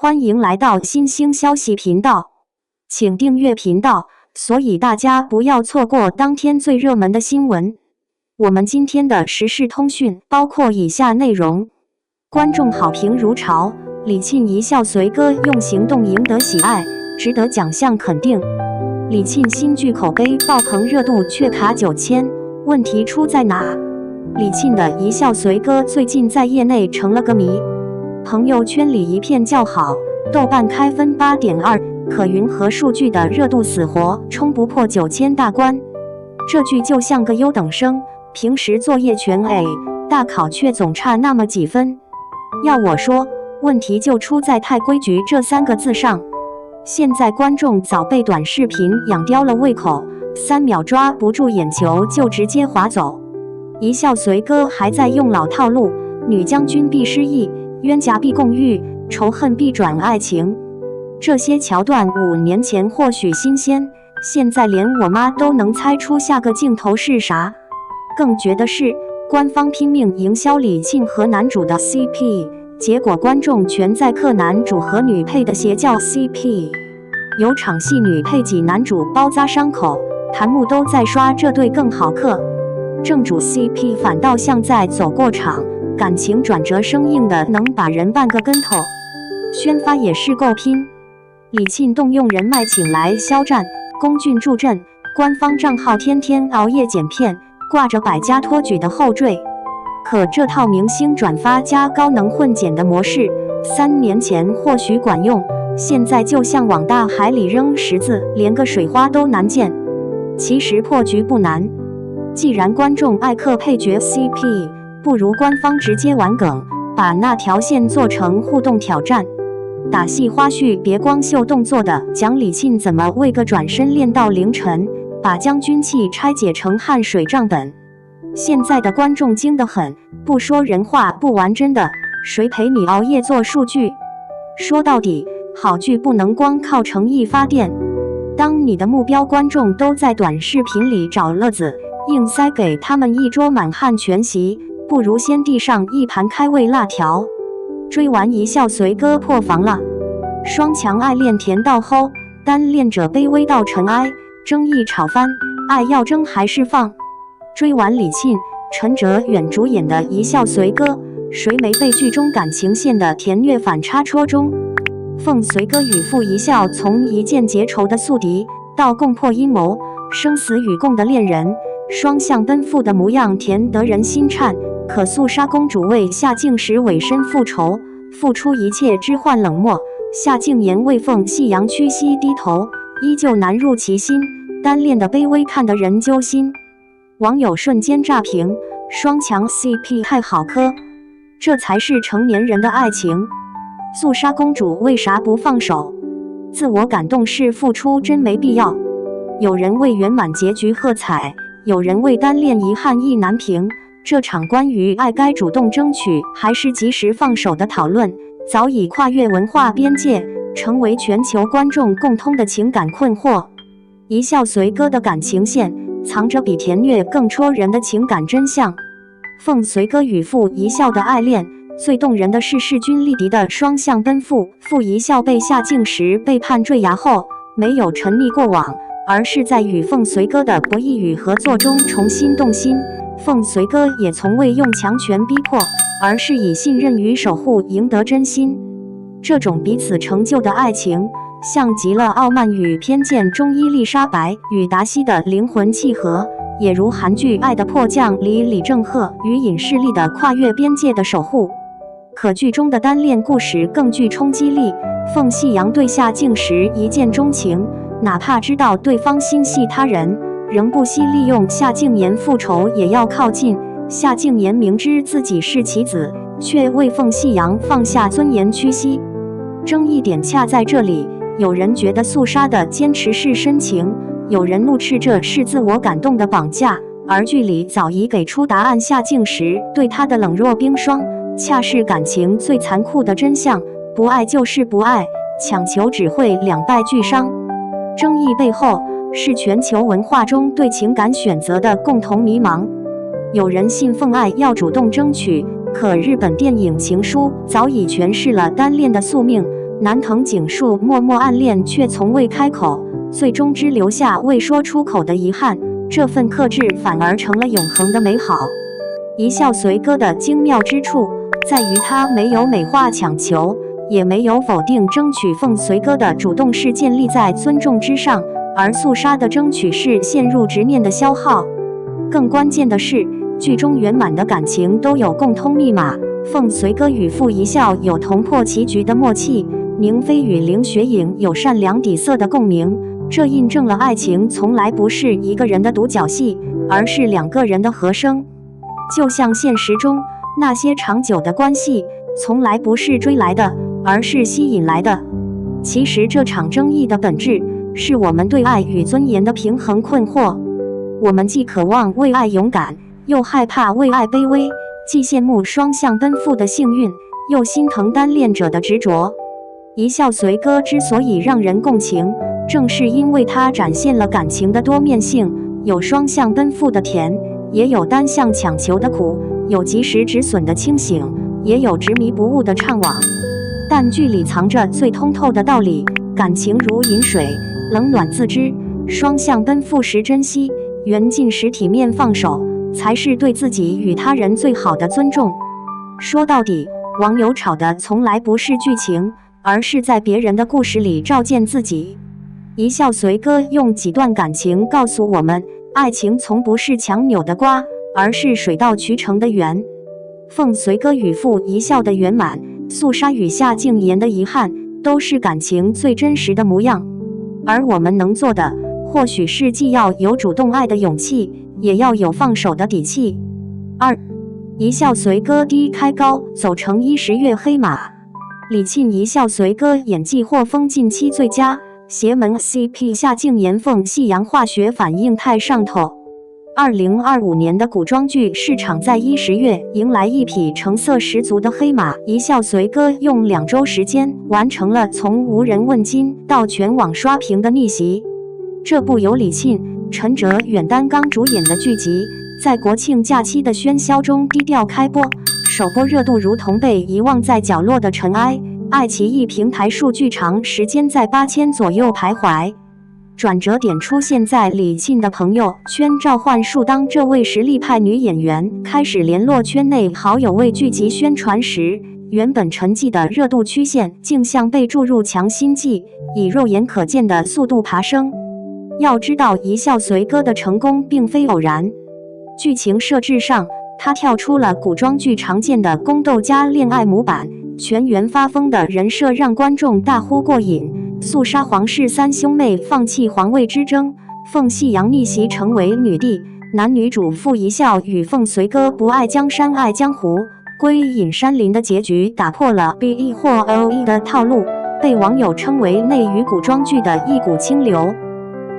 欢迎来到新兴消息频道，请订阅频道，所以大家不要错过当天最热门的新闻。我们今天的时事通讯包括以下内容：观众好评如潮，李沁一笑随歌用行动赢得喜爱，值得奖项肯定。李沁新剧口碑爆棚，热度却卡9000，问题出在哪？李沁的一笑随歌最近在业内成了个谜，朋友圈里一片叫好，豆瓣开分8.2，可云和数据的热度死活冲不破9000大关。这剧就像个优等生，平时作业全 A， 大考却总差那么几分。要我说，问题就出在太规矩这3个字上。现在观众早被短视频养刁了胃口，3秒抓不住眼球就直接滑走。一笑随歌还在用老套路，女将军必失忆，冤家必共遇，仇恨必转爱情。这些桥段5年前或许新鲜，现在连我妈都能猜出下个镜头是啥。更绝的是，官方拼命营销李沁和男主的 CP， 结果观众全在嗑男主和女配的邪教 CP。有场戏女配挤男主包扎伤口，弹幕都在刷这对更好嗑。正主 CP 反倒像在走过场，感情转折生硬的能把人绊个跟头。宣发也是够拼，李沁动用人脉请来肖战、龚俊助阵，官方账号天天熬夜剪片，挂着百家托举的后缀。可这套明星转发加高能混剪的模式，3年前或许管用，现在就像往大海里扔石子，连个水花都难见。其实破局不难，既然观众爱嗑配角 CP， 不如官方直接玩梗，把那条线做成互动挑战。打戏花絮别光秀动作的，讲李沁怎么为个转身练到凌晨，把将军气拆解成汗水账本。现在的观众精得很，不说人话不玩真的，谁陪你熬夜做数据？说到底，好剧不能光靠诚意发电。当你的目标观众都在短视频里找乐子，硬塞给他们一桌满汉全席，不如先递上一盘开胃辣条。追完一笑随歌破防了，双强爱恋甜到齁，单恋者卑微到尘埃，争议吵翻，爱要争还是放？追完李沁、陈哲远主演的一笑随歌，谁没被剧中感情线的甜虐反差戳中？凤随歌与傅一笑从一见结仇的宿敌，到共破阴谋、生死与共的恋人，双向奔赴的模样甜得人心颤。可肃杀公主为夏静时委身复仇，付出一切置换冷漠，夏静言为凤夕阳屈膝低头，依旧难入其心，单恋的卑微看得人揪心。网友瞬间炸屏，双强 CP 太好磕，这才是成年人的爱情。肃杀公主为啥不放手？自我感动式付出真没必要。有人为圆满结局喝彩，有人为单恋遗憾意难平。这场关于爱该主动争取还是及时放手的讨论，早已跨越文化边界，成为全球观众共通的情感困惑。一笑随歌的感情线藏着比甜虐更戳人的情感真相。凤随歌与傅一笑的爱恋，最动人的是势均力敌的双向奔赴。傅一笑被夏静时背叛坠崖后，没有沉溺过往，而是在与凤随歌的博弈与合作中重新动心。凤随歌也从未用强权逼迫，而是以信任与守护赢得真心。这种彼此成就的爱情，像极了《傲慢与偏见》中伊丽莎白与达西的灵魂契合，也如韩剧《爱的迫降》里李正赫与尹世莉的跨越边界的守护。可剧中的单恋故事更具冲击力，凤夕阳对夏静时一见钟情，哪怕知道对方心系他人，仍不惜利用夏静言复仇也要靠近。夏静言明知自己是棋子，却为凤夕阳放下尊严屈膝。争议点恰在这里，有人觉得肃杀的坚持是深情，有人怒斥这是自我感动的绑架，而剧里早已给出答案。夏静时对他的冷若冰霜，恰是感情最残酷的真相。不爱就是不爱，强求只会两败俱伤。争议背后是全球文化中对情感选择的共同迷茫。有人信奉爱要主动争取，可日本电影《情书》早已诠释了单恋的宿命。南藤景树默默暗恋却从未开口，最终只留下未说出口的遗憾。这份克制反而成了永恒的美好。一笑随歌的精妙之处在于它没有美化强求，也没有否定争取。凤随歌的主动是建立在尊重之上，而肃杀的争取是陷入执念的消耗。更关键的是，剧中圆满的感情都有共通密码。凤随歌与傅一笑有同破棋局的默契，宁妃与凌雪影有善良底色的共鸣。这印证了爱情从来不是一个人的独角戏，而是两个人的和声。就像现实中那些长久的关系，从来不是追来的，而是吸引来的。其实这场争议的本质，是我们对爱与尊严的平衡困惑。我们既渴望为爱勇敢，又害怕为爱卑微；既羡慕双向奔赴的幸运，又心疼单恋者的执着。一笑随歌之所以让人共情，正是因为它展现了感情的多面性，有双向奔赴的甜，也有单向强求的苦，有及时止损的清醒，也有执迷不悟的怅惘。但剧里藏着最通透的道理，感情如饮水，冷暖自知，双向奔赴时珍惜，缘尽时体面放手，才是对自己与他人最好的尊重。说到底，网友吵的从来不是剧情，而是在别人的故事里照见自己。一笑随歌用几段感情告诉我们，爱情从不是强扭的瓜，而是水到渠成的圆。凤随歌与傅一笑的圆满，肃杀与夏静言的遗憾，都是感情最真实的模样。而我们能做的，或许是既要有主动爱的勇气，也要有放手的底气。2. 一笑随歌低开高走成10月黑马。李沁一笑随歌演技获封近期最佳，邪门 CP 夏静言凤夕阳化学反应太上头。2025年的古装剧市场在10月迎来一匹成色十足的黑马，一笑随歌用2周时间完成了从无人问津到全网刷屏的逆袭。这部由李沁、陈哲远担纲主演的剧集，在国庆假期的喧嚣中低调开播，首播热度如同被遗忘在角落的尘埃。爱奇艺平台数据长时间在8000左右徘徊。转折点出现在李沁的朋友圈召唤术，当这位实力派女演员开始联络圈内好友为剧集宣传时，原本沉寂的热度曲线竟像被注入强心剂，以肉眼可见的速度爬升。要知道，一笑随歌的成功并非偶然。剧情设置上，它跳出了古装剧常见的宫斗加恋爱模板，全员发疯的人设让观众大呼过瘾。肃杀皇室三兄妹放弃皇位之争，凤夕阳逆袭成为女帝，男女主傅一笑与凤随歌不爱江山爱江湖，归隐山林的结局打破了 BE 或 OE 的套路，被网友称为内娱古装剧的一股清流。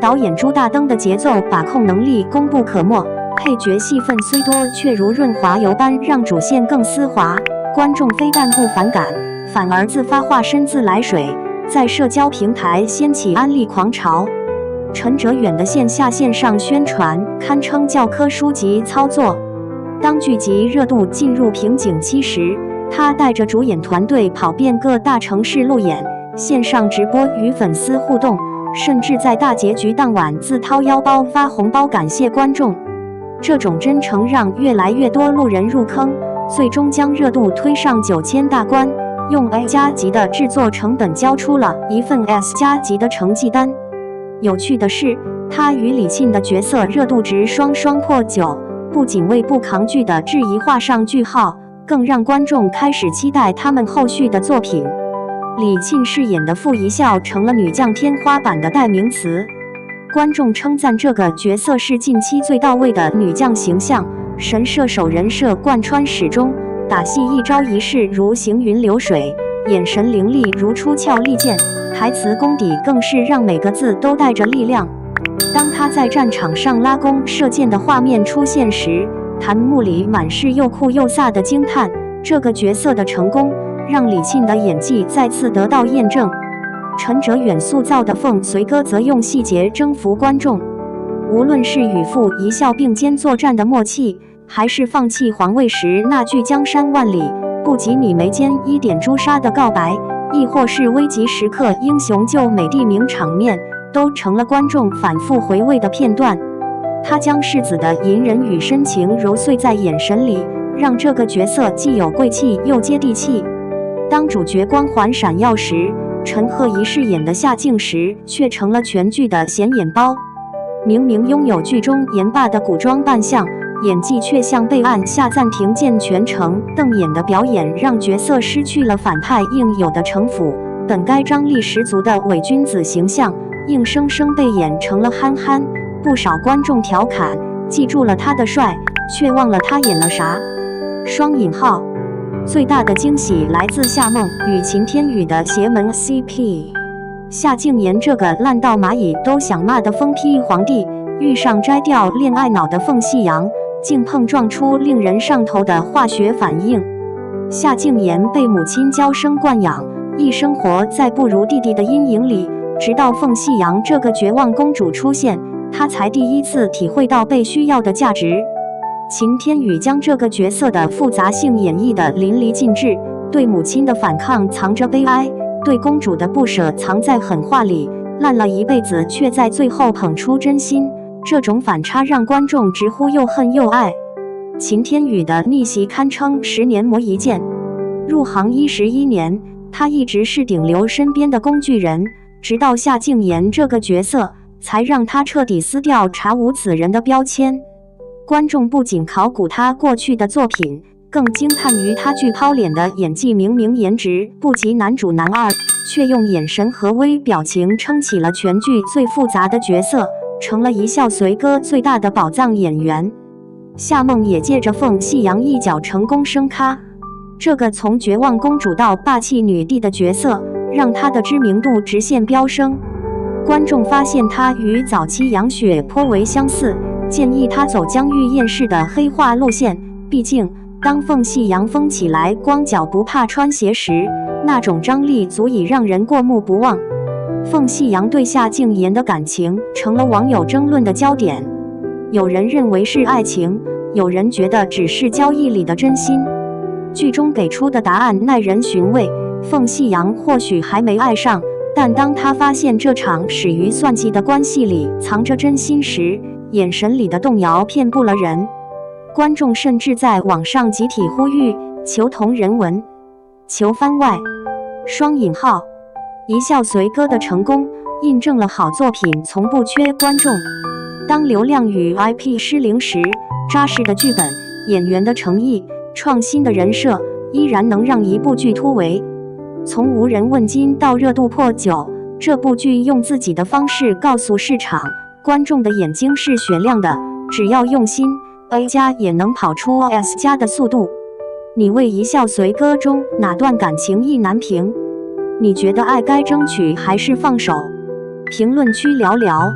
导演朱大灯的节奏把控能力功不可没，配角戏份虽多，却如润滑油般让主线更丝滑，观众非但不反感，反而自发化身自来水，在社交平台掀起安利狂潮。陈哲远的线下线上宣传堪称教科书级操作。当剧集热度进入瓶颈期时，他带着主演团队跑遍各大城市路演，线上直播与粉丝互动，甚至在大结局当晚自掏腰包发红包感谢观众。这种真诚让越来越多路人入坑，最终将热度推上9000大关，用 A 加级的制作成本交出了一份 S 加级的成绩单。有趣的是，他与李沁的角色热度值双双破9，不仅为不抗拒的质疑画上句号，更让观众开始期待他们后续的作品。李沁饰演的傅一笑成了女将天花板的代名词，观众称赞这个角色是近期最到位的女将形象，神射手人设贯穿始终，打戏一招一式如行云流水，眼神凌厉如出鞘利剑，台词功底更是让每个字都带着力量。当他在战场上拉弓射箭的画面出现时，弹幕里满是又酷又飒的惊叹。这个角色的成功让李沁的演技再次得到验证。陈哲远塑造的凤随歌则用细节征服观众，无论是与傅一笑并肩作战的默契，还是放弃皇位时那句江山万里不及你眉间一点朱砂的告白，亦或是危急时刻英雄救美地名场面，都成了观众反复回味的片段。他将世子的隐忍与深情揉碎在眼神里，让这个角色既有贵气又接地气。当主角光环闪耀时，陈赫仪饰演的夏静时却成了全剧的显眼包。明明拥有剧中严霸的古装扮相，演技却像被按下暂停键，全程瞪眼的表演让角色失去了反派应有的城府。本该张力十足的伪君子形象，硬生生被演成了憨憨。不少观众调侃，记住了他的帅，却忘了他演了啥。双引号。最大的惊喜来自夏梦与秦天宇的邪门 CP。夏静言这个烂到蚂蚁都想骂的疯批皇帝，遇上摘掉恋爱脑的凤夕阳，竟碰撞出令人上头的化学反应。夏静言被母亲娇生惯养，一生活在不如弟弟的阴影里，直到凤夕阳这个绝望公主出现，她才第一次体会到被需要的价值。秦天宇将这个角色的复杂性演绎得淋漓尽致，对母亲的反抗藏着悲哀，对公主的不舍藏在狠话里，烂了一辈子却在最后捧出真心，这种反差让观众直呼又恨又爱。秦天宇的逆袭堪称10年磨一剑。入行11年，他一直是顶流身边的工具人，直到夏静言这个角色，才让他彻底撕掉查无此人的标签。观众不仅考古他过去的作品，更惊叹于他巨抛脸的演技。明明颜值不及男主男二，却用眼神和微表情撑起了全剧最复杂的角色，成了一笑随歌最大的宝藏演员。夏梦也借着凤夕阳一脚成功升咖，这个从绝望公主到霸气女帝的角色，让她的知名度直线飙升。观众发现她与早期杨雪颇为相似，建议她走江玉燕式的黑化路线。毕竟，当凤夕阳疯起来光脚不怕穿鞋时，那种张力足以让人过目不忘。凤夕阳对夏静言的感情成了网友争论的焦点，有人认为是爱情，有人觉得只是交易里的真心。剧中给出的答案耐人寻味，凤夕阳或许还没爱上，但当他发现这场始于算计的关系里藏着真心时，眼神里的动摇骗不了人。观众甚至在网上集体呼吁求同人文，求番外。双引号。一笑随歌的成功，印证了好作品从不缺观众。当流量与 IP 失灵时，扎实的剧本、演员的诚意、创新的人设，依然能让一部剧突围。从无人问津到热度破9，这部剧用自己的方式告诉市场，观众的眼睛是雪亮的，只要用心 ，A 加也能跑出 S 加的速度。你为一笑随歌中哪段感情意难平？你觉得爱该争取还是放手？评论区聊聊。